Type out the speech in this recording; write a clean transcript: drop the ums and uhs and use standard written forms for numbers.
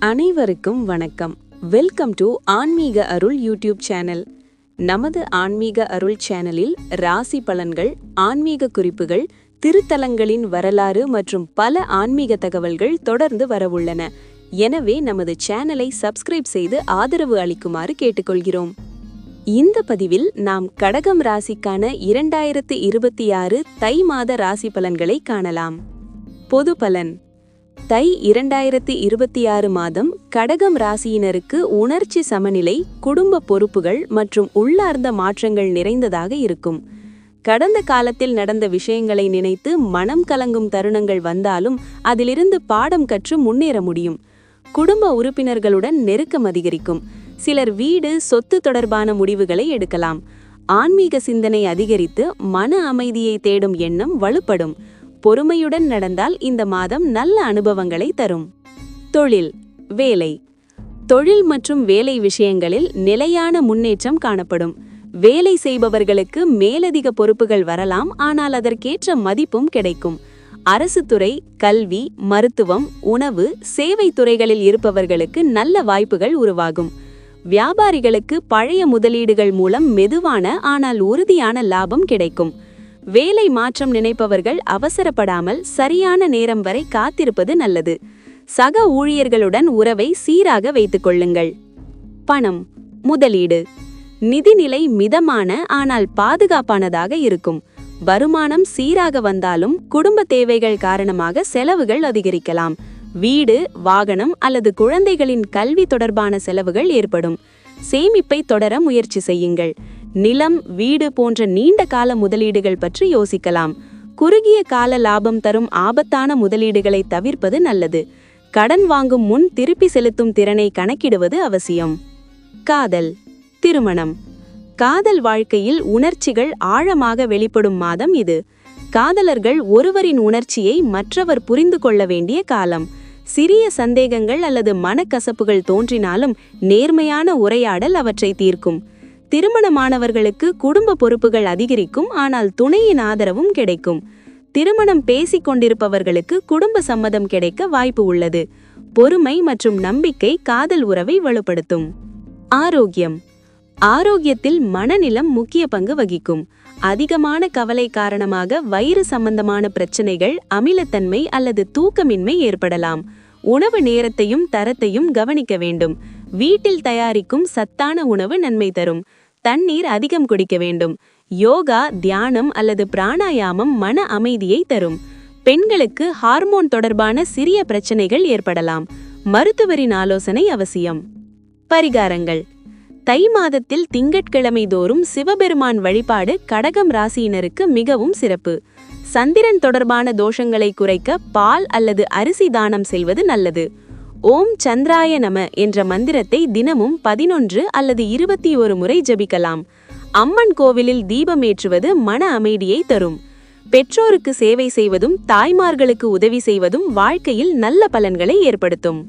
அனைவருக்கும் வணக்கம். Welcome to ஆன்மீக அருள் யூடியூப் சேனல். நமது ஆன்மீக அருள் சேனலில் ராசி பலன்கள், ஆன்மீக குறிப்புகள், திருத்தலங்களின் வரலாறு மற்றும் பல ஆன்மீக தகவல்கள் தொடர்ந்து வரவுள்ளன. எனவே நமது சேனலை சப்ஸ்கிரைப் செய்து ஆதரவு அளிக்குமாறு கேட்டுக்கொள்கிறோம். இந்த பதிவில் நாம் கடகம் ராசிக்கான 2026 தை மாத ராசி பலன்களை காணலாம். பொது பலன். தை 2026 மாதம் கடகம் ராசியினருக்கு உணர்ச்சி சமநிலை, குடும்ப பொறுப்புகள் மற்றும் உள்ளார்ந்த மாற்றங்கள் நிறைந்ததாக இருக்கும். கடந்த காலத்தில் நடந்த விஷயங்களை நினைத்து மனம் கலங்கும் தருணங்கள் வந்தாலும் அதிலிருந்து பாடம் கற்று முன்னேற முடியும். குடும்ப உறுப்பினர்களுடன் நெருக்கம் அதிகரிக்கும். சிலர் வீடு, சொத்து தொடர்பான முடிவுகளை எடுக்கலாம். ஆன்மீக சிந்தனை அதிகரித்து மன அமைதியை தேடும் எண்ணம் வலுப்படும். பொறுமையுடன் நடந்தால் இந்த மாதம் நல்ல அனுபவங்களை தரும். தொழில், வேலை. தொழில் மற்றும் வேலை விஷயங்களில் நிலையான முன்னேற்றம் காணப்படும். வேலை செய்பவர்களுக்கு மேலதிக பொறுப்புகள் வரலாம், ஆனால் அதற்கேற்ற மதிப்பும் கிடைக்கும். அரசு துறை, கல்வி, மருத்துவம், உணவு, சேவை துறைகளில் இருப்பவர்களுக்கு நல்ல வாய்ப்புகள் உருவாகும். வியாபாரிகளுக்கு பழைய முதலீடுகள் மூலம் மெதுவான ஆனால் உறுதியான லாபம் கிடைக்கும். வேலை மாற்றம் நினைப்பவர்கள் அவசரப்படாமல் சரியான நேரம் வரை காத்திருப்பது நல்லது. சக ஊழியர்களுடன் உறவை சீராக வைத்துக் கொள்ளுங்கள். பணம், முதலீடு. நிதிநிலை மிதமான ஆனால் பாதுகாப்பானதாக இருக்கும். வருமானம் சீராக வந்தாலும் குடும்ப தேவைகள் காரணமாக செலவுகள் அதிகரிக்கலாம். வீடு, வாகனம் அல்லது குழந்தைகளின் கல்வி தொடர்பான செலவுகள் ஏற்படும். சேமிப்பை தொடர முயற்சி செய்யுங்கள். நிலம், வீடு போன்ற நீண்ட கால முதலீடுகள் பற்றி யோசிக்கலாம். குறுகிய கால லாபம் தரும் ஆபத்தான முதலீடுகளை தவிர்ப்பது நல்லது. கடன் வாங்கும் முன் திருப்பி செலுத்தும் திறனை கணக்கிடுவது அவசியம். காதல், திருமணம். காதல் வாழ்க்கையில் உணர்ச்சிகள் ஆழமாக வெளிப்படும் மாதம் இது. காதலர்கள் ஒருவரின் உணர்ச்சியை மற்றவர் புரிந்து கொள்ள வேண்டிய காலம். சிறிய சந்தேகங்கள் அல்லது மனக்கசப்புகள் தோன்றினாலும் நேர்மையான உரையாடல் அவற்றை தீர்க்கும். திருமணமானவர்களுக்கு குடும்ப பொறுப்புகள் அதிகரிக்கும், ஆனால் துணையின் ஆதரவும் கிடைக்கும். திருமணம் பேசிக் கொண்டிருப்பவர்களுக்கு குடும்ப சம்மதம் கிடைக்க வாய்ப்பு உள்ளது. பொறுமை மற்றும் நம்பிக்கை காதல் உறவை வலுப்படுத்தும். ஆரோக்கியம். ஆரோக்கியத்தில் மனநிலம் முக்கிய பங்கு வகிக்கும். அதிகமான கவலை காரணமாக வயிறு சம்பந்தமான பிரச்சனைகள், அமிலத்தன்மை அல்லது தூக்கமின்மை ஏற்படலாம். உணவு நேரத்தையும் தரத்தையும் கவனிக்க வேண்டும். வீட்டில் தயாரிக்கும் சத்தான உணவு நன்மை தரும். தண்ணீர் அதிகம் குடிக்க வேண்டும். யோகா, தியானம் அல்லது பிராணாயாமம் மன அமைதியை தரும். பெண்களுக்கு ஹார்மோன் தொடர்பான சிறிய பிரச்சனைகள் ஏற்படலாம். மருத்துவரின் ஆலோசனை அவசியம். பரிகாரங்கள். தை மாதத்தில் திங்கட்கிழமை தோறும் சிவபெருமான் வழிபாடு கடகம் ராசியினருக்கு மிகவும் சிறப்பு. சந்திரன் தொடர்பான தோஷங்களை குறைக்க பால் அல்லது அரிசி தானம் செய்வது நல்லது. ஓம் சந்திராய நம என்ற மந்திரத்தை தினமும் 11 அல்லது 21 முறை ஜபிக்கலாம். அம்மன் கோவிலில் தீபமேற்றுவது மன அமைதியை தரும். பெற்றோருக்கு சேவை செய்வதும் தாய்மார்களுக்கு உதவி செய்வதும் வாழ்க்கையில் நல்ல பலன்களை ஏற்படுத்தும்.